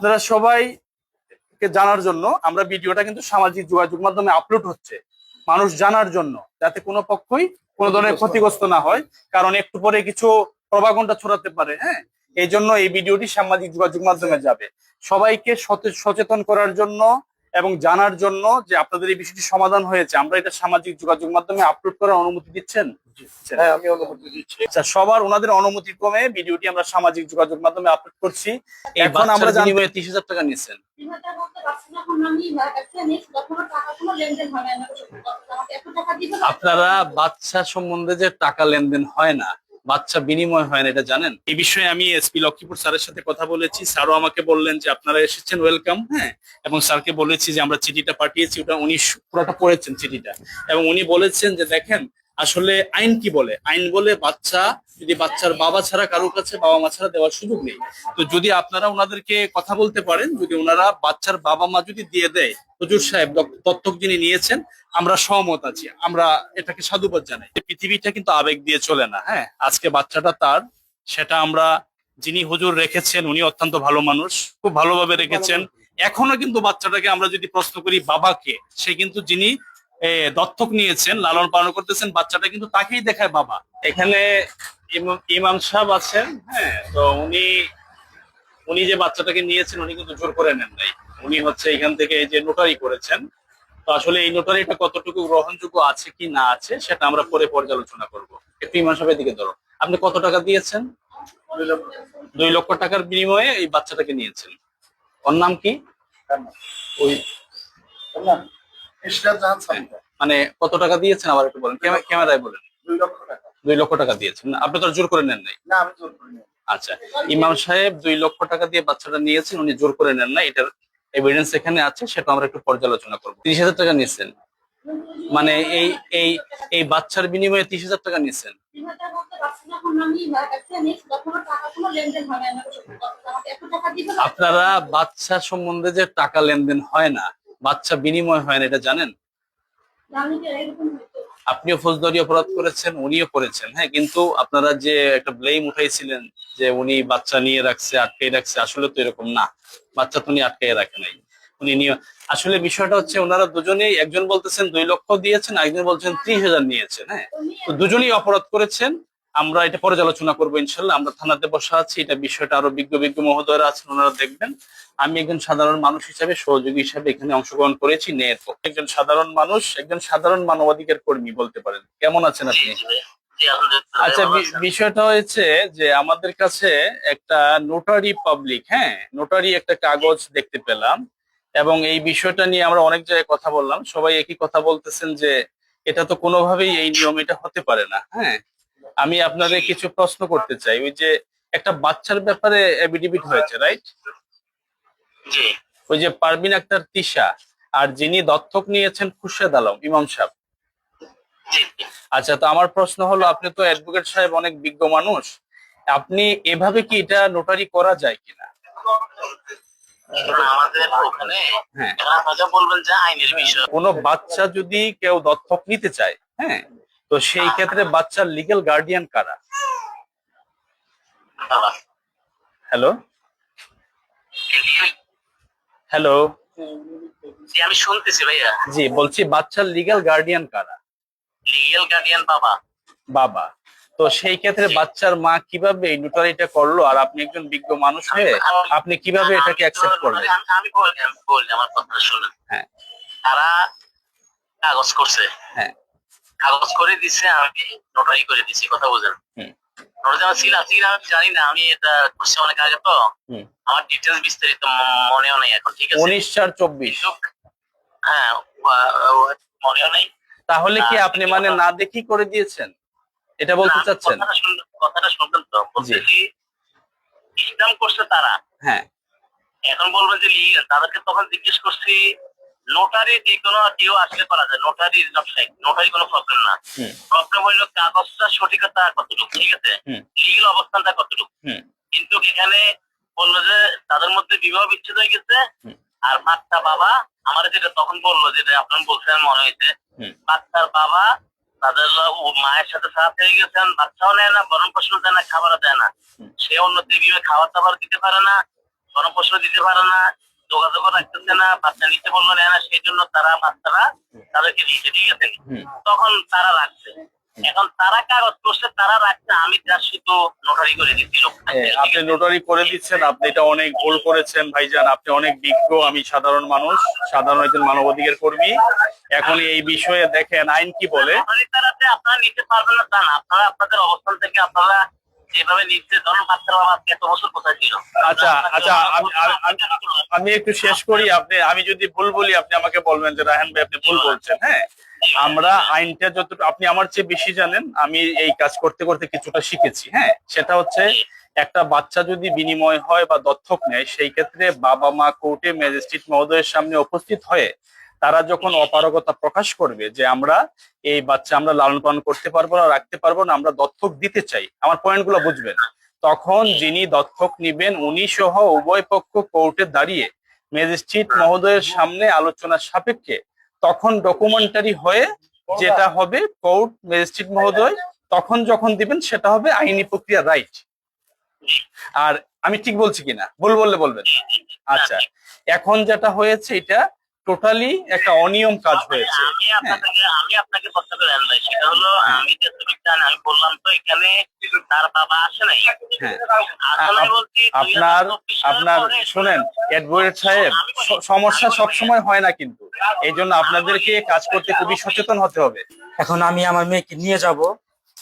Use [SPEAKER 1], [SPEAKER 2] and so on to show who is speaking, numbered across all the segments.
[SPEAKER 1] আপনারা সবাই কে জানার জন্য আমরা ভিডিওটা কিন্তু সামাজিক যোগাযোগ মাধ্যমে আপলোড হচ্ছে, মানুষ জানার জন্য, যাতে কোনো পক্ষই কোনো ধরনের ক্ষতিগ্রস্ত না হয়। কারণ একটু পরে কিছু প্রভাগন্ডা ছড়াতে পারে। হ্যাঁ, এই জন্য এই ভিডিওটি সামাজিক যোগাযোগ মাধ্যমে যাবে, সবাইকে সচেতন করার জন্য এবং জানার জন্য যে আপনাদের এই বিষয়টি সমাধান হয়েছে। আমরা এটা সামাজিক যোগাযোগ মাধ্যমে আপলোড করার অনুমতি দিচ্ছেন?
[SPEAKER 2] হ্যাঁ, আমি অনুমতি দিচ্ছি।
[SPEAKER 1] আচ্ছা, সবার ওনাদের অনুমতি ক্রমে ভিডিওটি আমরা সামাজিক যোগাযোগ মাধ্যমে আপলোড করছি।
[SPEAKER 3] এখন আমরা বিনিময়ে 30,000 টাকা নিয়েছেন। আপনারা বাচ্চা সম্বন্ধে যে টাকা লেনদেন হয় না, বাচ্চা বিনিময় হয় না, এটা জানেন?
[SPEAKER 1] এই বিষয়ে আমি এসপি লক্ষ্মীপুর স্যারের সাথে কথা বলেছি। স্যারও আমাকে বললেন যে আপনারা এসেছেন, ওয়েলকাম। হ্যাঁ, এবং স্যারকে বলেছি যে আমরা চিঠিটা পাঠিয়েছি, ওটা উনি পুরোটা পড়েছেন চিঠিটা, এবং উনি বলেছেন যে দেখেন আসলে আইন কি বলে। আইন বলে বাচ্চা যদি বাচ্চার বাবা ছাড়া কারোর কাছে বাবা মা ছাড়া দেওয়ার সুযোগ নেই। তো যদি আপনারা ওনাদেরকে কথা বলতে পারেন, যদি ওনারা বাচ্চার বাবা মা যদি দিয়ে দেয়, হুজুর সাহেব দত্তক যিনি নিয়েছেন, আমরা সহমত আছি, আমরা এটাকে সাধুবাদ জানাই। পৃথিবীটা কিন্তু আবেগ দিয়ে চলে না। হ্যাঁ, আজকে বাচ্চাটা তার, সেটা আমরা, যিনি হুজুর রেখেছেন উনি অত্যন্ত ভালো মানুষ, খুব ভালোভাবে রেখেছেন। এখনো কিন্তু বাচ্চাটাকে আমরা যদি প্রশ্ন করি বাবাকে, সে কিন্তু যিনি দত্তক নিয়েছেন, লালন পালন করতেছেন, বাচ্চাটা কিন্তু তাকেই দেখায় বাবা। এখানে ইমাম সাহেব আছেন। হ্যাঁ, তো উনি উনি যে বাচ্চাটাকে নিয়েছেন উনি কিন্তু জোর করে নেন নাই। উনি হচ্ছে এখান থেকে এই যে নোটারি করেছেন। তো আসলে এই নোটারিটা কতটুকু গ্রহণযোগ্য আছে কি না আছে সেটা আমরা পরে পর্যালোচনা করব। একটু ইমাম সাহেবের দিকে ধরো। আপনি কত টাকা দিয়েছেন? 2 লক্ষ টাকার বিনিময়ে এই বাচ্চাটাকে নিয়েছেন। ওর নাম কি?
[SPEAKER 2] ওই ইশরাত জাহান সামিদা।
[SPEAKER 1] মানে কত টাকা দিয়েছেন আবার একটু বলেন, ক্যামেরায় বলেন।
[SPEAKER 2] 2 লক্ষ টাকা।
[SPEAKER 1] 2 লক্ষ টাকা দিয়েছেন না? আপনি তো আর জোর করে নেন নাই।
[SPEAKER 2] না, আমি জোর করিনি।
[SPEAKER 1] আচ্ছা, ইমাম সাহেব 2 লক্ষ টাকা দিয়ে বাচ্চাটা নিয়েছেন, উনি জোর করে নেন না, এটার এভিডেন্স এখানে আছে, সেটা আমরা একটু পর্যালোচনা করবো। 30,000 টাকা নিয়েছেন মানে এই এই এই বাচ্চার বিনিময়ে 30,000 টাকা নিয়েছেন? আপনারা বাচ্চা সম্বন্ধে যে টাকা লেনদেন হয় না, বাচ্চা বিনিময় হয় না, এটা জানেন? আপনিও ফৌজদারি অপরাধ করেছেন, উনিও করেছেন। হ্যাঁ, কিন্তু আপনারা যে একটা ব্লেম উঠাইছিলেন যে উনি বাচ্চা নিয়ে রাখছে, আটকে রাখছে, আসলে তো এরকম না। বাচ্চা তো উনি আটকে রাখে নাই, উনি নিয়ে, আসলে বিষয়টা হচ্ছে ওনারা দুজনেই, একজন বলতেছেন 2 লক্ষ দিয়েছেন, একজন বলছেন 30,000 নিয়েছেন। হ্যাঁ, তো দুজনেই অপরাধ করেছেন। আমরা এটা পর্যালোচনা করবো ইনশাল্লাহ। আমরা থানাতে বসা আছি, এটা বিষয়টা আরো বিজ্ঞ বিজ্ঞ মহোদয়রা আছেন, ওনারা দেখবেন। আমি একজন সাধারণ মানুষ হিসাবে, সহযোগী হিসাবে এখানে অংশগ্রহণ করেছি। একজন সাধারণ মানুষ, একজন সাধারণ মানবাধিকার কর্মী বলতে পারেন। কেমন আছেন আপনি? আচ্ছা, বিষয়টা হয়েছে যে আমাদের কাছে একটা নোটারি পাবলিক, হ্যাঁ, নোটারি একটা কাগজ দেখতে পেলাম, এবং এই বিষয়টা নিয়ে আমরা অনেক জায়গায় কথা বললাম। সবাই একই কথা বলতেছেন যে এটা তো কোনোভাবেই এই নিয়ম, এটা হতে পারে না। হ্যাঁ, আমি আপনাদের কিছু প্রশ্ন করতে চাই। ওই যে একটা বাচ্চার ব্যাপারে এফিডেভিট হয়েছে, রাইট? ওই যে পারভিন আক্তার তিশা, আর যিনি দত্তক নিয়েছেন খুরশেদ আলম ইমাম সাহেব। আচ্ছা, তো আমার প্রশ্ন হলো, আপনি তো অ্যাডভোকেট সাহেব, অনেক বিজ্ঞ মানুষ, আপনি এভাবে কি এটা নোটারি করা যায় কিনা?
[SPEAKER 3] আমাদের ওখানে
[SPEAKER 1] হ্যাঁ,
[SPEAKER 3] বলবেন যে আইনের বিষয়,
[SPEAKER 1] কোনো বাচ্চা যদি কেউ দত্তক নিতে চায়, হ্যাঁ, তো সেই ক্ষেত্রে বাচ্চার লিগ্যাল গার্ডিয়ান কারা? হ্যালো হ্যালো,
[SPEAKER 3] আমি শুনতেছি ভাইয়া।
[SPEAKER 1] জি, বলছি বাচ্চার লিগ্যাল গার্ডিয়ান কারা?
[SPEAKER 3] লিগ্যাল গার্ডিয়ান বাবা।
[SPEAKER 1] বাবা। তো সেই ক্ষেত্রে বাচ্চার মা কিভাবে এই নোটারিটা করলো, আর আপনি একজন বিজ্ঞ মানুষ হয়ে আপনি কিভাবে এটাকে অ্যাকসেপ্ট করলেন?
[SPEAKER 3] আমি বলি আমার কথা শুনুন।
[SPEAKER 1] হ্যাঁ,
[SPEAKER 3] তারা কাগজ করছে,
[SPEAKER 1] হ্যাঁ,
[SPEAKER 3] কাগজ করে দিছে, আমি নোটারি করে দিছি, কথা বুঝেন। নোটারি আমার ছিল আমি জানি না, আমি এটা করছি অনেক আগে, তো আমার ডিটেলস বিস্তারিত মনেও নেই এখন। ঠিক আছে,
[SPEAKER 1] 19/4/24।
[SPEAKER 3] হ্যাঁ, মনেও নেই।
[SPEAKER 1] তাহলে কি আপনি মানে না দেখি করে দিয়েছেন, এটা বলতে চাচ্ছেন?
[SPEAKER 3] কথাটা শুনবেন তো, বলছি ইসলাম করছে তারা।
[SPEAKER 1] হ্যাঁ,
[SPEAKER 3] এখন বলবেন যে লিগ্যাল, তাদেরকে তখন জিজ্ঞেস করছি নোটারি যে কোনো কেউ আসলে করা যায়, নোটারি নোটারি কোনো প্রবলেম না। প্রবলেম হইলো কাগজটা সঠিকতা কতটুকু, ঠিক আছে, লিগ্যাল অবস্থানটা কতটুকু। কিন্তু এখানে বললো যে তাদের মধ্যে বিবাহ বিচ্ছেদ হয়ে গেছে, আর বাচ্চা বাবা, আমার যেটা তখন বললো, যেটা আপনার বলছেন মনে হয়েছে, বাচ্চার বাবা তাদের মায়ের সাথে সাথে হয়ে গেছেন, বাচ্চাও নেয় না, বরণ পোষণ দেয় না, খাবারও দেয় না, সে অন্য বিবাহে খাবার দাবার দিতে পারে না, প্রশ্ন দিতে পারে না, যোগাযোগ রাখতেছে না, বাচ্চা নিতে বললো নেয় না, সেই জন্য তারা বাচ্চারা তাদেরকে নিচে দিয়ে গেছে। তখন তারা রাখছে, এখন তারা কাগজ করছে, তারা রাখছে, আমি যা শুধু নোটারি করে দিচ্ছি।
[SPEAKER 1] আপনি নোটারি করে দিচ্ছেন, আপনি এটা অনেক ভুল করেছেন ভাইজান। আপনি অনেক বিজ্ঞ, আমি সাধারণ মানুষ, সাধারণ একজন মানবাধিকার কর্মী। এখন এই বিষয়ে দেখেন আইন কি বলে।
[SPEAKER 3] আপনারা নিতে পারবেন না তা না, আপনারা আপনাদের অবস্থান থেকে আপনারা যেভাবে নিচ্ছে, ধরুন বাচ্চার বাবা এত বছর কোথায় ছিল।
[SPEAKER 1] আচ্ছা আচ্ছা, আমি একটু শেষ করি। আমি যদি ভুল বলি আপনি আমাকে বলবেন যে রায়হান ভাই আপনি ভুল বলছেন। হ্যাঁ, আমরা আইনটা যতটুকু, আপনি আমার চেয়ে বেশি জানেন, আমি এই কাজ করতে করতে কিছুটা শিখেছি। হ্যাঁ, সেটা হচ্ছে একটা বাচ্চা যদি বিনিময় হয় বা দত্তক নেয়, সেই ক্ষেত্রে বাবা মা কোর্টে ম্যাজিস্ট্রেট মহোদয়ের সামনে উপস্থিত হয়ে তারা যখন অপারগতা প্রকাশ করবে যে আমরা এই বাচ্চা আমরা লালন পালন করতে পারবো না, রাখতে পারবো না, আমরা দত্তক দিতে চাই, আমার পয়েন্টগুলো বুঝবেন, তখন যিনি দত্তক নিবেন উনি সহ উভয় পক্ষ কোর্টে দাঁড়িয়ে ম্যাজিস্ট্রেট মহোদয়ের সামনে আলোচনা সাপেক্ষে তখন ডকুমেন্টারি হয়ে যেটা হবে কোর্ট ম্যাজিস্ট্রেট মহোদয় তখন যখন দিবেন সেটা হবে আইনি প্রক্রিয়া, রাইট? আর আমি ঠিক বলছি কিনা, ভুল বললে বলবেন। আচ্ছা, এখন যেটা হয়েছে এটা টোটালি একটা অনিয়ম কাজ হয়েছে।
[SPEAKER 3] আমি আপনাকে প্রশ্ন করে ভাই, সেটা হলো আমি যে আমি বললাম তো এখানে তার বাবা আসে নাই।
[SPEAKER 1] আপনার শুনেন অ্যাডভোকেট সাহেব, সমস্যা সবসময় হয় না কিন্তু, এই জন্য আপনাদেরকে কাজ করতে খুবই সচেতন হতে হবে।
[SPEAKER 4] এখন আমি আমার মেয়েকে নিয়ে যাব,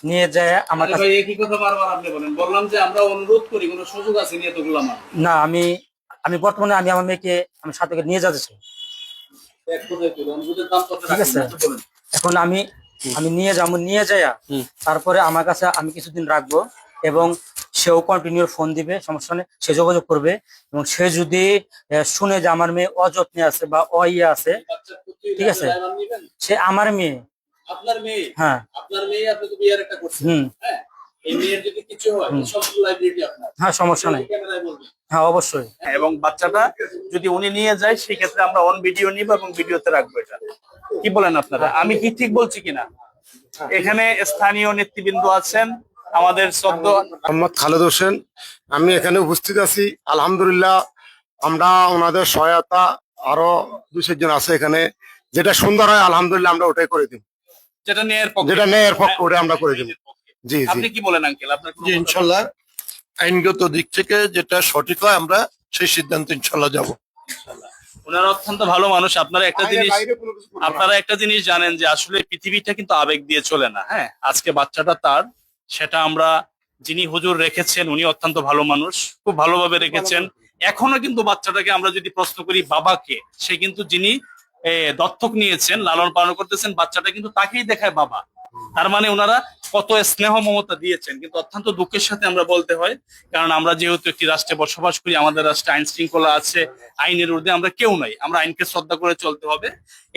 [SPEAKER 4] নিয়ে যায় আমার কাছে।
[SPEAKER 1] একই কথা বারবার আপনি বলেন, বললাম যে আমরা অনুরোধ করি, কোনো সুযোগ আছে নিয়ে তো বললাম
[SPEAKER 4] না, আমি বর্তমানে আমি আমার মেয়েকে আমি সাথে করে নিয়ে যেতে চাই। ঠিক আছে, এখন আমি নিয়ে যাবো, নিয়ে যাইয়া তারপরে আমার কাছে আমি কিছুদিন রাখবো এবং সেও কন্টিনিউ ফোন দিবে, সমস্যা নেই, সে যোগাযোগ করবে। এবং সে যদি শুনে যে আমার মেয়ে অযত্নে আছে বা অইয়া আছে, ঠিক আছে, সে আমার মেয়ে,
[SPEAKER 1] আপনার মেয়ে,
[SPEAKER 4] হ্যাঁ
[SPEAKER 1] আপনার মেয়ে, আপনি তো বিয়ের একটা করছেন, হ্যাঁ, এই মেয়ের যদি কিছু হয় সব লাইব্রেরি আপনার,
[SPEAKER 4] হ্যাঁ সমস্যা নেই, হ্যাঁ অবশ্যই।
[SPEAKER 1] এবং বাচ্চাটা যদি উনি নিয়ে যায় সেই ক্ষেত্রে আমরা অন ভিডিও নিব এবং ভিডিওতে রাখবো। এটা কি বলেন আপনারা, আমি কি ঠিক বলছি কিনা? এখানে স্থানীয় নেতৃবৃন্দ আছেন, আমাদের সদ্য
[SPEAKER 5] মোহাম্মদ খালেদ হোসেন, আমি এখানে উপস্থিত আছি। আলহামদুলিল্লাহ, আমরা ওনাদের সহায়তা, আরো 2-4 জন আছে এখানে, যেটা সুন্দর হয় আলহামদুলিল্লাহ আমরা ওটাই করে দিব,
[SPEAKER 1] যেটা ন্যায়ের পক্ষে,
[SPEAKER 5] যেটা ন্যায়ের পক্ষে ওটা আমরা করে দিব। জি জি,
[SPEAKER 1] আপনি কি বলেন আঙ্কেল? আপনার
[SPEAKER 2] জি ইনশাল্লাহ আইনগত দিক থেকে যেটা সঠিক হয় আমরা সেই সিদ্ধান্ত ইনশাল্লাহ যাব।
[SPEAKER 1] ওনারা অত্যন্ত ভালো মানুষ। আপনারা একটা জিনিস জানেন যে আসলে পৃথিবীটা কিন্তু আবেগ দিয়ে চলে না। হ্যাঁ, আজকে বাচ্চাটা তার, সেটা আমরা, যিনি হুজুর রেখেছেন উনি অত্যন্ত ভালো মানুষ, খুব ভালোভাবে রেখেছেন। এখনো কিন্তু বাচ্চাটাকে আমরা যদি প্রশ্ন করি বাবাকে, সে কিন্তু যিনি দত্তক নিয়েছেন, লালন পালন করতেছেন, বাচ্চাটা কিন্তু তাকেই দেখায় বাবা। তার মানে ওনারা কত স্নেহ মমতা দিয়েছেন। কিন্তু অত্যন্ত দুঃখের সাথে আমরা বলতে হয়, কারণ আমরা যেহেতু একটি রাষ্ট্রে বসবাস করি, আমাদের রাষ্ট্রে আইন শৃঙ্খলা আছে, আইনের ঊর্ধ্বে আমরা কেউ নাই, আমরা আইনকে শ্রদ্ধা করে চলতে হবে।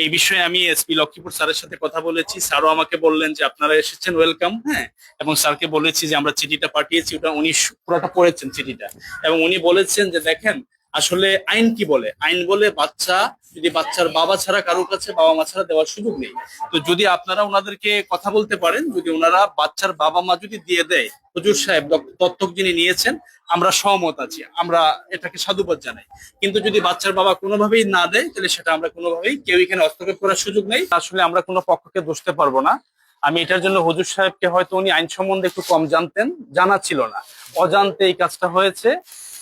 [SPEAKER 1] এই বিষয়ে আমি এসপি লক্ষ্মীপুর স্যারের সাথে কথা বলেছি, স্যারও আমাকে বললেন যে আপনারা এসেছেন, ওয়েলকাম। হ্যাঁ, এবং স্যারকে বলেছি যে আমরা চিঠিটা পাঠিয়েছি, ওটা উনি পুরোটা পড়েছেন চিঠিটা, এবং উনি বলেছেন যে দেখেন আসলে আইন কি বলে। আইন বলে বাচ্চা যদি বাচ্চার বাবা ছাড়া কারোর কাছে বাবা মা ছাড়া দেওয়ার সুযোগ নেই। তো যদি আপনারা ওনাদেরকে কথা বলতে পারেন, যদি ওনারা বাচ্চার বাবা মা যদি দিয়ে দেয়, হুজুর সাহেব দত্তক যিনি নিয়েছেন, আমরা সহমত আছি, আমরা এটাকে সাধুবাদ জানাই। কিন্তু যদি বাচ্চার বাবা কোনোভাবেই না দেয়, তাহলে সেটা আমরা কোনোভাবেই কেউ এখানে হস্তক্ষেপ করার সুযোগ নেই। আসলে আমরা কোনো পক্ষকে দোষতে পারবো না। আমি এটার জন্য হুজুর সাহেবকে, হয়তো উনি আইন সম্বন্ধে একটু কম জানতেন, জানা ছিল না, অজান্তে এই কাজটা হয়েছে।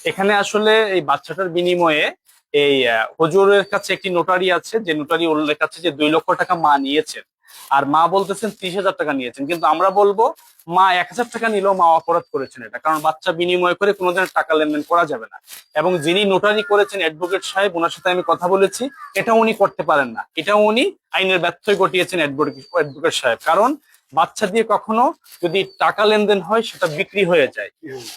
[SPEAKER 1] এখানে আসলে এই বাচ্চাটার বিনিময়ে এই হুজুরের কাছে একটি নোটারি আছে, যে নোটারি উল্লেখ আছে যে 2 লক্ষ টাকা মা নিয়েছেন, আর মা বলতেছেন 30,000 টাকা নিয়েছেন। কিন্তু আমরা বলবো মা 1,000 টাকা নিলেও মা অপরাধ করেছেন এটা, কারণ বাচ্চা বিনিময় করে কোনোদিন টাকা লেনদেন করা যাবে না। এবং যিনি নোটারি করেছেন অ্যাডভোকেট সাহেব, ওনার সাথে আমি কথা বলেছি, এটা উনি করতে পারেন না, এটা উনি আইনের ব্যত্যয় ঘটিয়েছেন অ্যাডভোকেট সাহেব। কারণ বাচ্চা দিয়ে কখনো যদি টাকা লেনদেন হয় সেটা বিক্রি হয়ে যায়,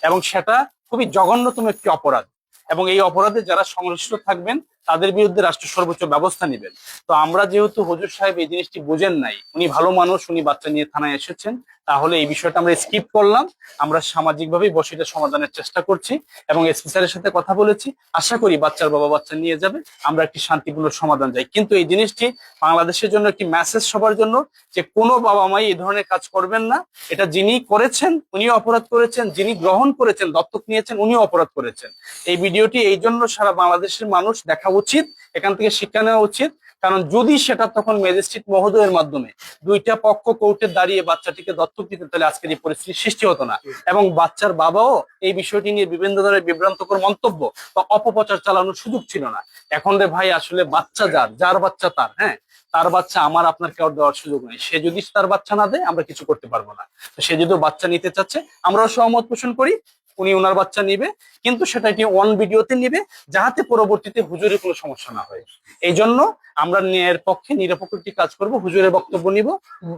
[SPEAKER 1] এবং সেটা খুবই জঘন্যতম একটি অপরাধ। এবং এই অপরাধে যারা সংশ্লিষ্ট থাকবেন তাদের বিরুদ্ধে রাষ্ট্র সর্বোচ্চ ব্যবস্থা নেবেন। তো আমরা যেহেতু হুজুর সাহেব এই জিনিসটি বুঝেন নাই, উনি ভালো মানুষ, উনি বাচ্চা নিয়ে থানায় এসেছেন, তাহলে এই বিষয়টা আমরা স্কিপ করলাম। আমরা সামাজিকভাবেই বসে এটা সমাধানের চেষ্টা করছি এবং এসপি স্যারের সাথে কথা বলেছি। আশা করি বাচ্চার বাবা বাচ্চা নিয়ে যাবে, আমরা একটি শান্তিপূর্ণ সমাধান চাই। কিন্তু এই জিনিসটি বাংলাদেশের জন্য একটি মেসেজ সবার জন্য, যে কোনো বাবা মাই এই ধরনের কাজ করবেন না। এটা যিনি করেছেন উনিও অপরাধ করেছেন, যিনি গ্রহণ করেছেন দত্তক নিয়েছেন উনিও অপরাধ করেছেন। এই ভিডিওটি এই জন্য সারা বাংলাদেশের মানুষ দেখা উচিত, এখান থেকে শিক্ষা নেওয়া উচিত। কারণ যদি সেটা তখন ম্যাজিস্ট্রেট মহোদয়ের মাধ্যমে দুইটা পক্ষ কোর্টে দাঁড়িয়ে বাচ্চাটিকে দত্তক দিতে, তাহলে আজকের এই পরিস্থিতির সৃষ্টি হতো না। এবং বাচ্চার বাবাও এই বিষয়টি নিয়ে বিভিন্ন ধরনের বিভ্রান্তকর মন্তব্য বা অপপ্রচার চালানোর সুযোগ ছিল না। এখন রে ভাই, আসলে বাচ্চা যার বাচ্চা তার, হ্যাঁ, তার বাচ্চা আমার আপনার কেউ দেওয়ার সুযোগ নেই। সে যদি তার বাচ্চা না দেয় আমরা কিছু করতে পারবো না। তো সে যদি বাচ্চা নিতে চাচ্ছে আমরাও সহমত পোষণ করি, উনি ওনার বাচ্চা নিবে, কিন্তু সেটা একটি অন ভিডিওতে নিবে, যাহাতে পরবর্তীতে হুজুরের কোনো সমস্যা না হয়। এই জন্য আমরা ন্যায়ের পক্ষে নিরপেক্ষ একটি কাজ করব। হুজুরের বক্তব্য নিব,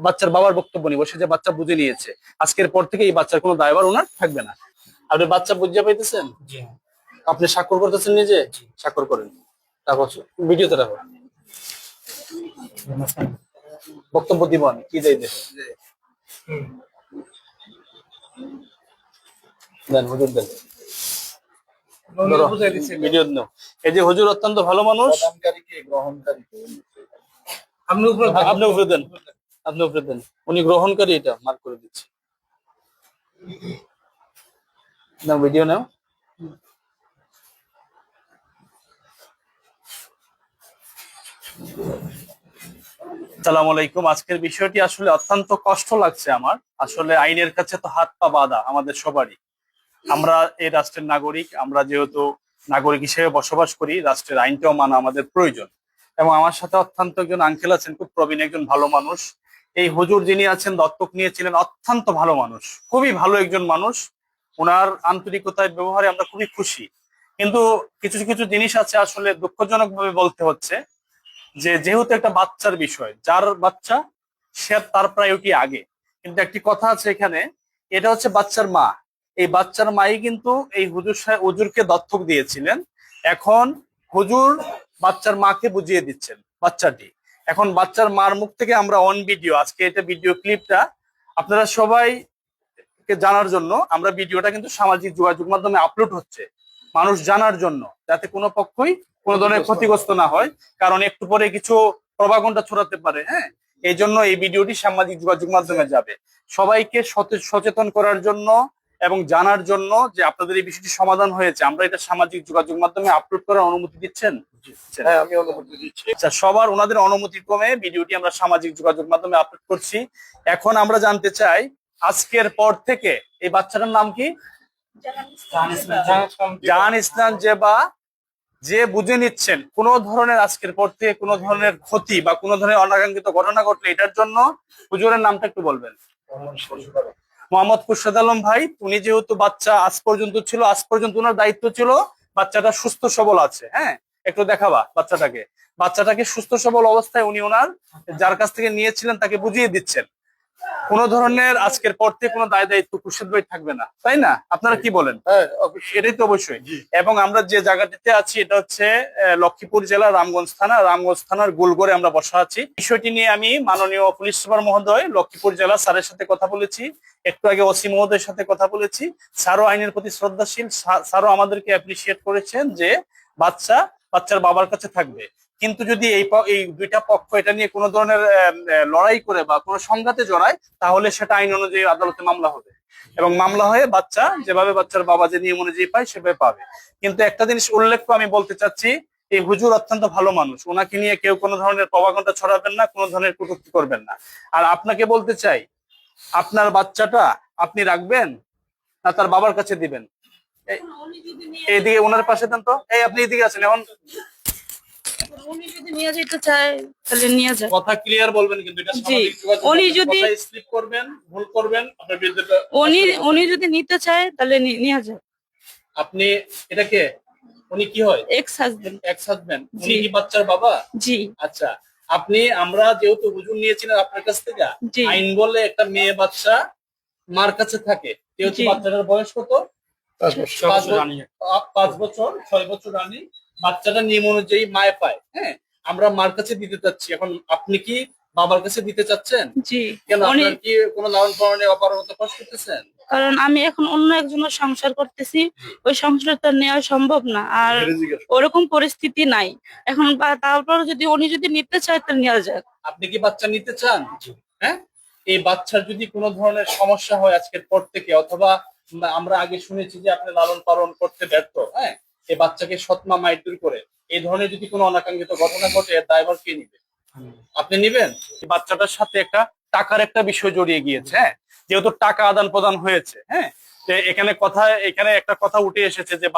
[SPEAKER 1] বাচ্চার বাবার বক্তব্য নিব, সে যে বাচ্চা বুঝে নিয়েছে। আজকের পর থেকে এই বাচ্চার কোনো দায়ভার ওনার থাকবে না। আপনি বাচ্চা বুঝে পাইতেছেন? আপনি স্বাক্ষর করতেছেন নিজে? স্বাক্ষর করেন, তারপর ভিডিওতে রাখো, বক্তব্য দিব আমি কি দেই দেন হুজুর দেন, ভিডিও নাও। এই যে হুজুর অত্যন্ত ভালো মানুষ, আপনি উপরে দেন, আপনি উপরে দেন, উনি গ্রহণকারী, এটা মার্ক করে দিচ্ছি। নাও ভিডিও নাও। আসসালামু আলাইকুম। আজকের বিষয়টি আসলে অত্যন্ত কষ্ট লাগছে আমার। আসলে আইনের কাছে তো হাত পা বাঁধা আমাদের সবারই। আমরা এই রাষ্ট্রের নাগরিক, আমরা যেহেতু নাগরিক হিসেবে বসবাস করি, রাষ্ট্রের আইনটাও মানা আমাদের প্রয়োজন। এবং আমার সাথে অত্যন্ত একজন আঙ্কেল আছেন, খুব প্রবীণ একজন ভালো মানুষ। এই হুজুর যিনি আছেন দত্তক নিয়েছিলেন, অত্যন্ত ভালো মানুষ, খুবই ভালো একজন মানুষ। ওনার আন্তরিকতায় ব্যবহারে আমরা খুবই খুশি। কিন্তু কিছু কিছু জিনিস আছে আসলে দুঃখজনক ভাবে বলতে হচ্ছে, যে যেহেতু একটা বাচ্চার বিষয়, যার বাচ্চা সে তার প্রায়োরিটি আগে। কিন্তু একটি কথা আছে এখানে, এটা হচ্ছে বাচ্চার মা। এই বাচ্চার মাই কিন্তু এই হুজুরকে দত্তক দিয়েছিলেন। এখন হুজুর বাচ্চার মাকে বুঝিয়ে দিচ্ছেন বাচ্চাটি। এখন বাচ্চার মার মুখ থেকে আমরা অন ভিডিও, আজকে এটা ভিডিও ক্লিপটা আপনারা সবাই জানার জন্য আমরা ভিডিওটা কিন্তু সামাজিক যোগাযোগ মাধ্যমে আপলোড হচ্ছে, মানুষ জানার জন্য, যাতে কোনো পক্ষই কোনো ধরনের ক্ষতিগ্রস্ত না হয়। কারণ একটু পরে কিছু প্রভাগণ্ডা ছড়াতে পারে, হ্যাঁ, এই জন্য এই ভিডিওটি সামাজিক যোগাযোগ মাধ্যমে যাবে। সবাইকে সচেতন করার জন্য এবং জানার জন্য যে আপনাদের এই বিষয়টি সমাধান হয়েছে, আমরা এটা সামাজিক যোগাযোগ মাধ্যমে আপলোড করার অনুমতি দিচ্ছেন?
[SPEAKER 2] হ্যাঁ, আমি অনুমতি দিচ্ছি।
[SPEAKER 1] আচ্ছা, সবার ওনাদের অনুমতি ক্রমে ভিডিওটি আমরা সামাজিক যোগাযোগ মাধ্যমে আপলোড করছি। এখন আমরা জানতে চাই, আজকের পর থেকে এই বাচ্চাটার নাম কি? জাহান ইসলাম জেবা। যে বুঝে নিচ্ছেন কোনো ধরনের আজকের পর থেকে কোনো ধরনের ক্ষতি বা কোনো ধরনের অনাকাঙ্ক্ষিত ঘটনা ঘটলে, এটার জন্য হুজুরের নামটা একটু বলবেন। মোহাম্মদ খুরশেদ আলম ভাই, উনি যেহেতু বাচ্চা আজ পর্যন্ত ছিল, আজ পর্যন্ত ওনার দায়িত্ব ছিল বাচ্চাটা সুস্থ সবল আছে, হ্যাঁ, একটু দেখাবা বাচ্চাটাকে সুস্থ সবল অবস্থায় উনি ওনার যার কাছ থেকে নিয়েছিলেন তাকে বুঝিয়ে দিচ্ছেন। কোন ধরনের আজকের পর থেকে কোনো দায় দায়িত্ব খুরশেদ ভাই থাকবে না, তাই না? আপনারা কি বলেন?
[SPEAKER 2] হ্যাঁ,
[SPEAKER 1] এটাই তো অবশ্যই। এবং আমরা যে জায়গাটিতে আছি এটা হচ্ছে লক্ষ্মীপুর জেলা রামগঞ্জ থানার গোলগড়ে আমরা বসা আছি। বিষয়টি নিয়ে আমি মাননীয় পুলিশ সুপার মহোদয়, লক্ষ্মীপুর জেলা স্যারের সাথে কথা বলেছি, একটু আগে ওসি মহোদয়ের সাথে কথা বলেছি। স্যারও আইনের প্রতি শ্রদ্ধাশীল, স্যারও আমাদেরকে অ্যাপ্রিসিয়েট করেছেন যে বাচ্চার বাবার কাছে থাকবে। কিন্তু যদি এই দুইটা পক্ষ এটা নিয়ে কোনো ধরনের লড়াই করে বা কোনো সংঘাতে জড়ায়, তাহলে সেটা আইন অনুযায়ী আদালতে মামলা হবে, এবং মামলা হয়ে বাচ্চা যেভাবে বাচ্চার বাবা যে নিয়ম অনুযায়ী পায় সেভাবে পাবে। কিন্তু একটা জিনিস উল্লেখ আমি বলতে চাচ্ছি, এই হুজুর অত্যন্ত ভালো মানুষ, ওনাকে নিয়ে কেউ কোনো ধরনের প্রভাকাণ্ডা ছড়াবেন না, কোনো ধরনের কটূক্তি করবেন না। আর আপনাকে বলতে চাই, আপনার বাচ্চাটা আপনি রাখবেন না তার বাবার কাছে দিবেন? এইদিকে ওনার পাশে দেন তো, এই আপনি এদিকে আছেন, এখন
[SPEAKER 6] উনি যদি নিয়ে যেতে চায় তাহলে নিয়ে যায়।
[SPEAKER 1] কথা ক্লিয়ার বলবেন, কিন্তু এটা সামাজিক যোগাযোগ,
[SPEAKER 6] উনি যদি
[SPEAKER 1] কথায় স্লিপ করবেন, ভুল করবেন, আপনার বিরুদ্ধে
[SPEAKER 6] উনি যদি নিতে চায় তাহলে নিয়ে যায়।
[SPEAKER 1] আপনি এটা কে? উনি কি হয়?
[SPEAKER 6] Ex husband.
[SPEAKER 1] Ex husband. উনি কি বাচ্চার বাবা?
[SPEAKER 6] জি।
[SPEAKER 1] আচ্ছা, আমরা যেহেতু হুজুর নিয়েছিলেন আপনার কাছ থেকে,
[SPEAKER 6] জি।
[SPEAKER 1] আইন বলে একটা মেয়ে বাচ্চা মার কাছে থাকে, যেহেতু
[SPEAKER 6] জি।
[SPEAKER 1] বাচ্চাটার বয়স কত?
[SPEAKER 2] 5 বছর।
[SPEAKER 1] 5 বছর, 6 বছর রানী। বাচ্চাটা নিয়ম অনুযায়ী মায় পায়, হ্যাঁ, আমরা মার কাছে দিতে চাচ্ছি। এখন আপনি কি বাবার কাছে দিতে চাচ্ছেন?
[SPEAKER 6] জি।
[SPEAKER 1] কেন,
[SPEAKER 6] উনি
[SPEAKER 1] আপনার কি কোনো লালন পালনে অপারগতা প্রকাশ করতেছেন?
[SPEAKER 6] কারণ আমি এখন অন্য একজনের সংসার করতেছি, ওই সংসারটা নেওয়া সম্ভব না, আর ওরকম পরিস্থিতি নাই এখন। তারপর যদি উনি যদি নিতে চায় তাহলে নেওয়া যাক।
[SPEAKER 1] আপনি কি বাচ্চা নিতে চান? হ্যাঁ, এই বাচ্চার যদি কোনো ধরনের সমস্যা হয় আজকের পর থেকে, অথবা আমরা আগে শুনেছি যে আপনি লালন পালন করতে ব্যর্থ, হ্যাঁ, এই বাচ্চাকে সৎমা মাইদুর করে এই ধরনের যদি কোনো অনাকাঙ্ক্ষিত ঘটনা ঘটে, এর দায়ভার কে নিবে? আপনি নিবেন? এই বাচ্চাটার সাথে একটা টাকার একটা বিষয় জড়িয়ে গিয়েছে, হ্যাঁ, যেহেতু টাকা আদান প্রদান হয়েছে, হ্যাঁ, তো এখানে একটা কথা উঠে এসেছে যে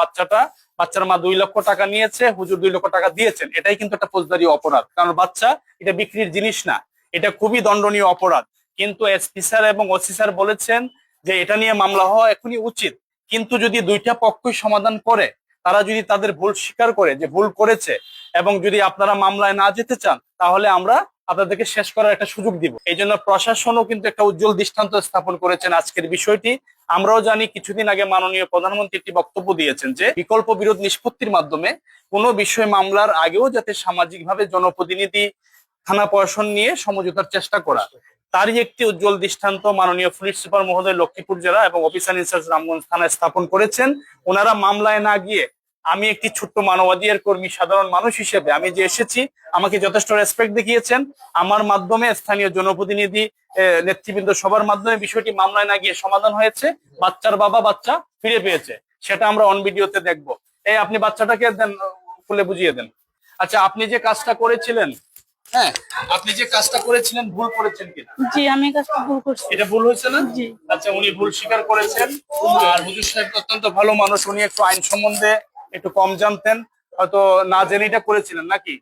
[SPEAKER 1] বাচ্চার মা 2 লক্ষ টাকা নিয়েছে, হুজুর 2 লক্ষ টাকা দিয়েছেন। এটাই কিন্তু একটা ফৌজদারি অপরাধ, কারণ বাচ্চা এটা বিক্রির জিনিস না, এটা খুবই দণ্ডনীয় অপরাধ। কিন্তু এসপি স্যার এবং ওসি স্যার বলেছেন যে এটা নিয়ে মামলা হওয়া এখনই উচিত, কিন্তু যদি দুইটা পক্ষই সমাধান করে, তারা যদি তাদের ভুল স্বীকার করে যে ভুল করেছে, এবং যদি আপনারা মামলায় না যেতে চান, তাহলে আমরা আপনাদেরকে শেষ করার একটা সুযোগ দিব। এই জন্য প্রশাসনও কিন্তু একটা উজ্জ্বল দৃষ্টান্ত স্থাপন করেছেন আজকের বিষয়টি। আমরাও জানি, কিছুদিন আগে মাননীয় প্রধানমন্ত্রী একটি বক্তব্য দিয়েছেন যে বিকল্প বিরোধ নিষ্পত্তির মাধ্যমে কোনো বিষয় মামলার আগেও যাতে সামাজিকভাবে জনপ্রতিনিধি থানা প্রশাসন নিয়ে সমঝোতার চেষ্টা করা, তারই একটি উজ্জ্বল দৃষ্টান্ত মাননীয় পুলিশ সুপার মহোদয় লক্ষ্মীপুর জেলা এবং অফিসার ইনচার্জ রামগঞ্জ থানায় স্থাপন করেছেন। ওনারা মামলায় না গিয়ে, আমি একটি ছোট্ট মানবাধিকার কর্মী, সাধারণ মানুষ হিসেবে আমি যে এসেছি, আমাকে যথেষ্ট রেসপেক্ট দেখিয়েছেন। আমার মাধ্যমে স্থানীয় জনপ্রতিনিধি, নেতৃবৃন্দ সবার মাধ্যমে বিষয়টি মামলায় না গিয়ে সমাধান হয়েছে। বাচ্চার বাবা বাচ্চা ফিরে পেয়েছে, সেটা আমরা অন ভিডিওতে দেখবো। এই আপনি বাচ্চাটাকে দেন, খুলে বুঝিয়ে দেন। আচ্ছা, আপনি যে কাজটা করেছিলেন, হ্যাঁ, আপনি যে কাজটা করেছিলেন ভুল করেছেন কিনা?
[SPEAKER 6] জি, আমি কাজটা ভুল করছি।
[SPEAKER 1] এটা ভুল হয়েছে না?
[SPEAKER 6] জি।
[SPEAKER 1] আচ্ছা, উনি ভুল স্বীকার করেছেন। আর হুজুর সাহেব অত্যন্ত ভালো মানুষ, উনি একটু আইন সম্বন্ধে একটু কম জানতেন, হয়তো না জেনে এটা করেছিলেন নাকি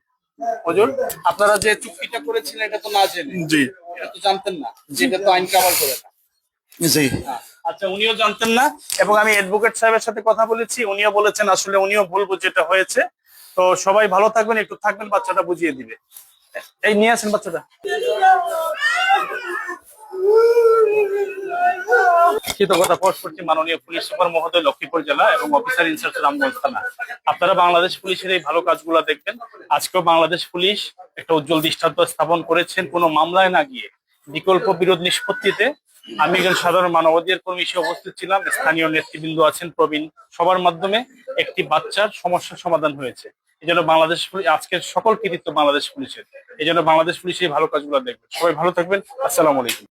[SPEAKER 1] হুজুর? আপনারা যে চুক্তিটা করেছিলেন এটা তো না জেনে,
[SPEAKER 2] জি
[SPEAKER 1] এটা তো জানতেন না যে এটা তো আইন কাভার করে না।
[SPEAKER 2] জি।
[SPEAKER 1] আচ্ছা, উনিও জানতেন না, এবং আমি অ্যাডভোকেট সাহেবের সাথে কথা বলেছি, উনিও বলেছেন আসলে উনিও ভুল বুঝে হয়েছে। তো সবাই ভালো থাকবেন, একটু থাকবেন, বাচ্চাটা বুঝিয়ে দিবে। এই নিয়ে আসেন বাচ্চাটা। কৃতজ্ঞতা প্রকাশ করছি মাননীয় পুলিশ সুপার মহোদয় লক্ষ্মীপুর জেলা এবং অফিসার ইনচার্জ রামগঞ্জ থানা। আপনারা বাংলাদেশ পুলিশের এই ভালো কাজগুলো দেখবেন। আজকেও বাংলাদেশ পুলিশ একটা উজ্জ্বল দৃষ্টান্ত স্থাপন করেছেন, কোনো মামলায় না গিয়ে বিকল্প বিরোধ নিষ্পত্তিতে। আমি একজন সাধারণ মানবাধিকার কর্মী হিসেবে উপস্থিত ছিলাম, স্থানীয় নেতৃবৃন্দ আছেন, প্রবীণ, সবার মাধ্যমে একটি বাচ্চার সমস্যার সমাধান হয়েছে। এই জন্য বাংলাদেশ পুলিশ, আজকের সকল কৃতিত্ব বাংলাদেশ পুলিশের। এই জন্য বাংলাদেশ পুলিশ এই ভালো কাজগুলো দেখবেন। সবাই ভালো থাকবেন। আসসালামু আলাইকুম।